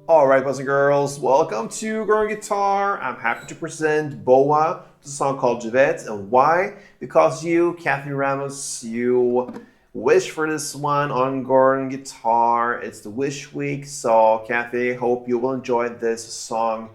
Alright, boys and girls, welcome to Growing Guitar. I'm happy to present Boa, the song called Duvet. And why? Because you, Kathy Ramos, you wish for this one on Growing Guitar. It's the Wish Week, so Kathy, hope you will enjoy this song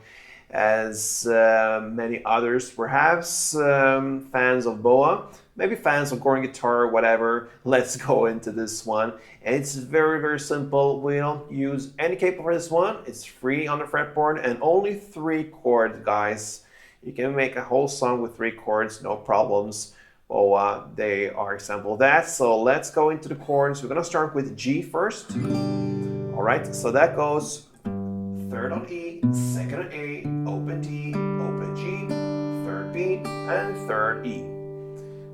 as many others, perhaps fans of Boa, maybe fans of Growing Guitar, whatever. Let's go into this one. And it's very, very simple. We don't use any cable for this one. It's free on the fretboard and only 3 chords, guys. You can make a whole song with 3 chords, no problems. Boa, they are example of that. So let's go into the chords. We're gonna start with G first. All right, so that goes 3rd on E, 2nd on A, open D, open G, 3rd B, and 3rd E.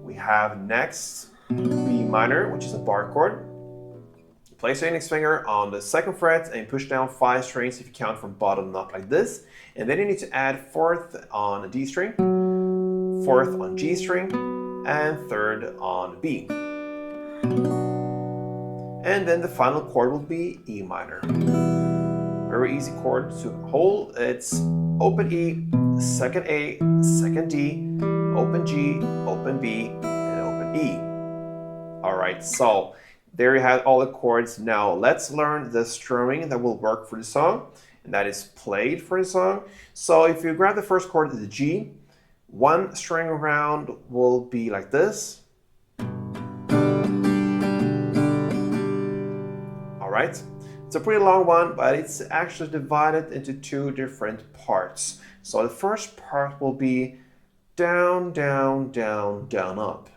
We have next B minor, which is a bar chord. Place your index finger on the 2nd fret and push down 5 strings if you count from bottom up like this. And then you need to add 4th on a D string, 4th on G string, and 3rd on B. And then the final chord will be E minor. Very easy chord to hold. It's open E, 2nd A, 2nd D, open G, open B, and open E. All right, so there you have all the chords. Now let's learn the strumming that will work for the song, and that is played for the song. So if you grab the first chord, the G, 1 string around will be like this. All right. It's a pretty long one, but it's actually divided into 2 different parts. So the first part will be down, down, down, down, up.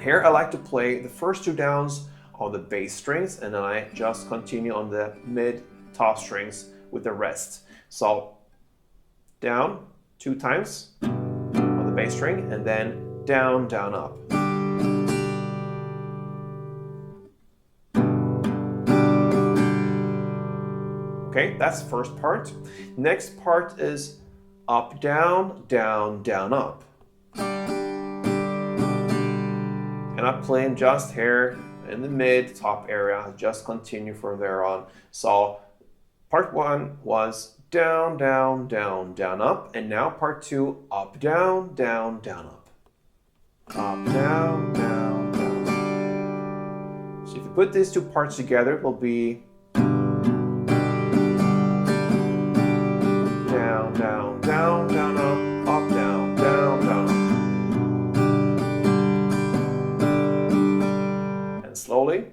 Here I like to play the first 2 downs on the bass strings, and then I just continue on the mid top strings with the rest. So down 2 times on the bass string, and then down, down, up. Okay, that's the first part. Next part is up, down, down, down, up. And I'm playing just here in the mid top area, just continue from there on. So part 1 was down, down, down, down, up, and now part 2, up, down, down, down, up. Up, down, down, down. So if you put these 2 parts together, it will be down, down, down, down, up, down, down, down, up. And slowly.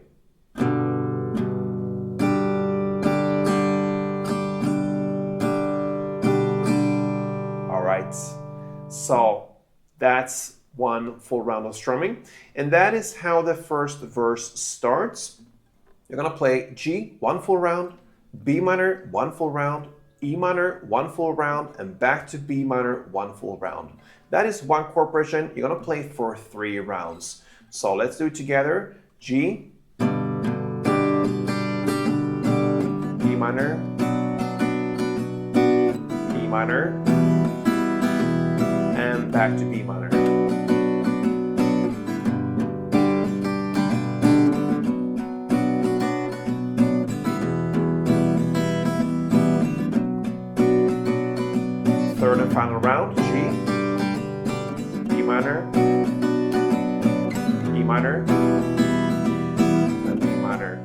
All right, so that's 1 full round of strumming. And that is how the first verse starts. You're gonna play G, 1 full round, B minor, 1 full round, E minor, 1 full round, and back to B minor, 1 full round. That is 1 chord progression. You're gonna play for 3 rounds. So let's do it together. G, E minor, E minor, and back to B minor. Third and final round, G, E minor, E minor, and B minor.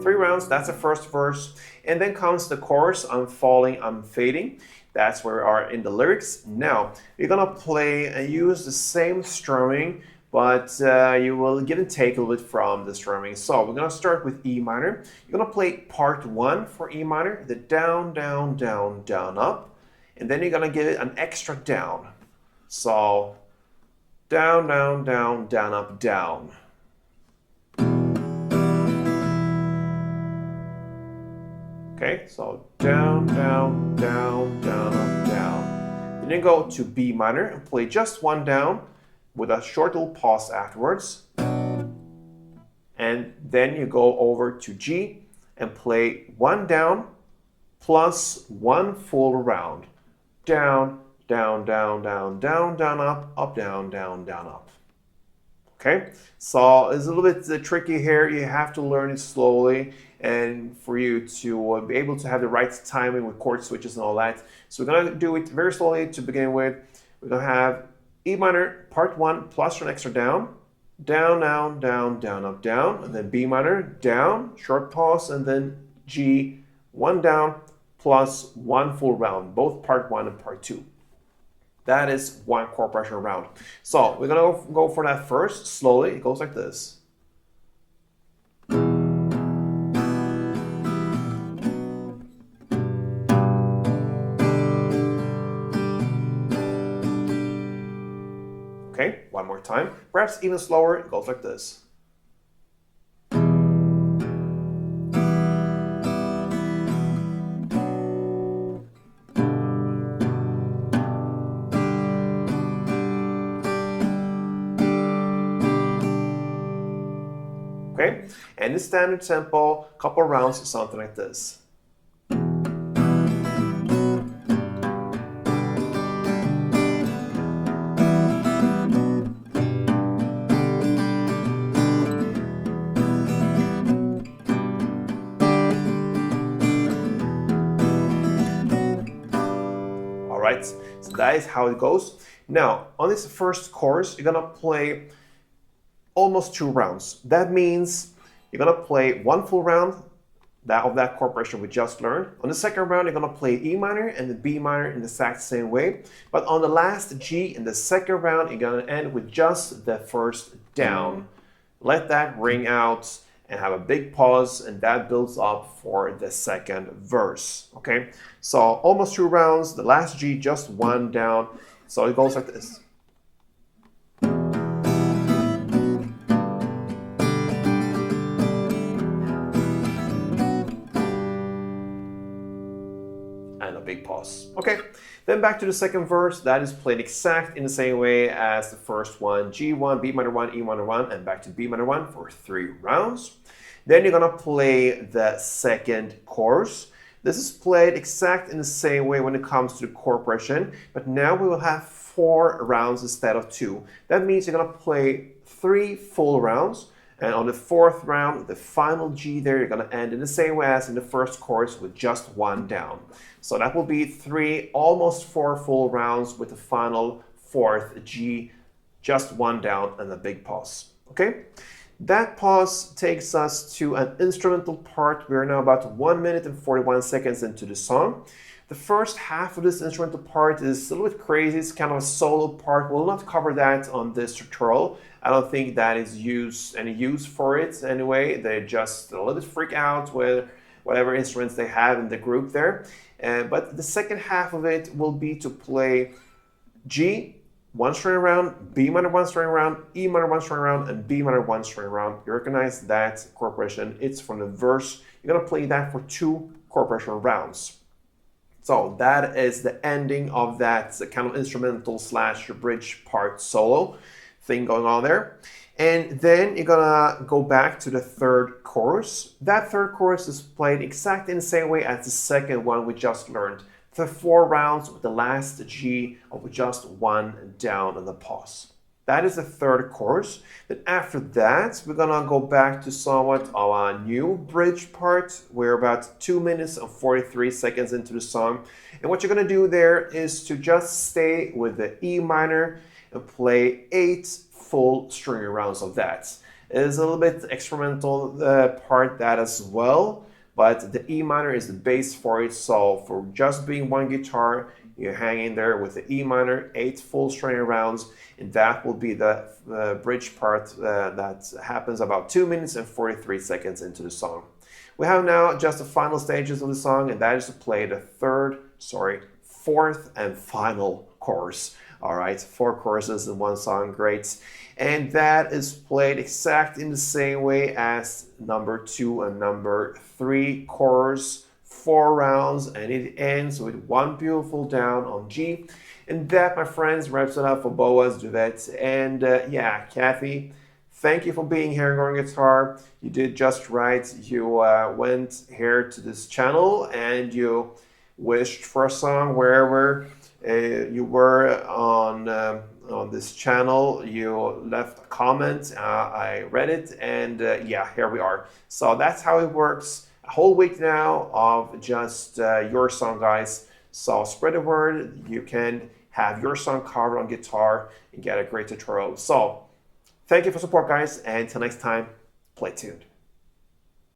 3 rounds, that's the first verse. And then comes the chorus, I'm falling, I'm fading. That's where we are in the lyrics. Now, you're gonna play and use the same strumming, but you will give and take a little bit from the strumming. So we're gonna start with E minor. You're gonna play part 1 for E minor, the down, down, down, down, up. And then you're gonna give it an extra down. So down, down, down, down, up, down. Okay, so down, down, down, down, up, down. Then you go to B minor and play just 1 down with a short little pause afterwards. And then you go over to G and play 1 down plus 1 full round. Down, down, down, down, down, down, up, down, down, down, up. Okay, so it's a little bit tricky here. You have to learn it slowly, and for you to be able to have the right timing with chord switches and all that. So we're gonna do it very slowly to begin with. We're gonna have E minor part 1 plus an extra down, down, down, down, down, up, down, and then B minor, down, short pause, and then G, 1 down plus 1 full round, both part 1 and part 2. That is 1 chord progression round. So we're gonna go for that first, slowly. It goes like this. Okay, one more time. Perhaps even slower. It goes like this. Okay, and the standard tempo, couple rounds, is something like this. All right, so that is how it goes. Now, on this first chorus, you're gonna play almost 2 rounds. That means you're gonna play 1 full round of that chord progression we just learned. On the second round, you're gonna play E minor and the B minor in the exact same way. But on the last G in the second round, you're gonna end with just the first down. Let that ring out and have a big pause, and that builds up for the second verse. Okay, so almost 2 rounds, the last G just 1 down. So it goes like this. And a big pause. Okay, then back to the second verse. That is played exact in the same way as the first one. G1, B minor 1, E minor 1, and back to B minor 1 for 3 rounds. Then you're gonna play the second chorus. This is played exact in the same way when it comes to the chord progression, but now we will have 4 rounds instead of 2. That means you're gonna play 3 full rounds, and on the 4th round, the final G there, you're gonna end in the same way as in the first chorus with just 1 down. So that will be 3, almost 4 full rounds with the final 4th G, just 1 down and a big pause. Okay? That pause takes us to an instrumental part. We're now about 1 minute and 41 seconds into the song. The first half of this instrumental part is a little bit crazy. It's kind of a solo part. We'll not cover that on this tutorial. I don't think that is any use for it anyway. They just a little bit freak out with whatever instruments they have in the group there. But the second half of it will be to play G, 1 string around, B minor 1 string around, E minor 1 string around, and B minor 1 string around. You recognize that chord progression. It's from the verse. You're gonna play that for 2 chord progression rounds. So that is the ending of that kind of instrumental slash bridge part solo thing going on there. And then you're gonna go back to the third chorus. That third chorus is played exactly in the same way as the second one we just learned. The 4 rounds with the last G of just 1 down and the pause. That is the third chorus. Then after that, we're gonna go back to somewhat of a new bridge part. We're about 2 minutes and 43 seconds into the song. And what you're gonna do there is to just stay with the E minor and play 8 full string rounds of that. It is a little bit experimental part that as well, but the E minor is the base for it. So for just being 1 guitar, you hang in there with the E minor, 8 full string rounds, and that will be the bridge part that happens about 2 minutes and 43 seconds into the song. We have now just the final stages of the song, and that is to play the fourth and final chorus. All right, 4 choruses in 1 song, great. And that is played exact in the same way as number 2 and number 3 chorus, 4 rounds, and it ends with 1 beautiful down on G. And that, my friends, wraps it up for Boa's Duvet. And yeah, Kathy, thank you for being here on Guitar. You did just right. You went here to this channel and you wished for a song wherever you were on on this channel. You left a comment, I read it, and yeah, here we are. So that's how it works. A whole week now of just your song, guys. So spread the word. You can have your song covered on guitar and get a great tutorial. So thank you for support, guys, and until next time, play tuned.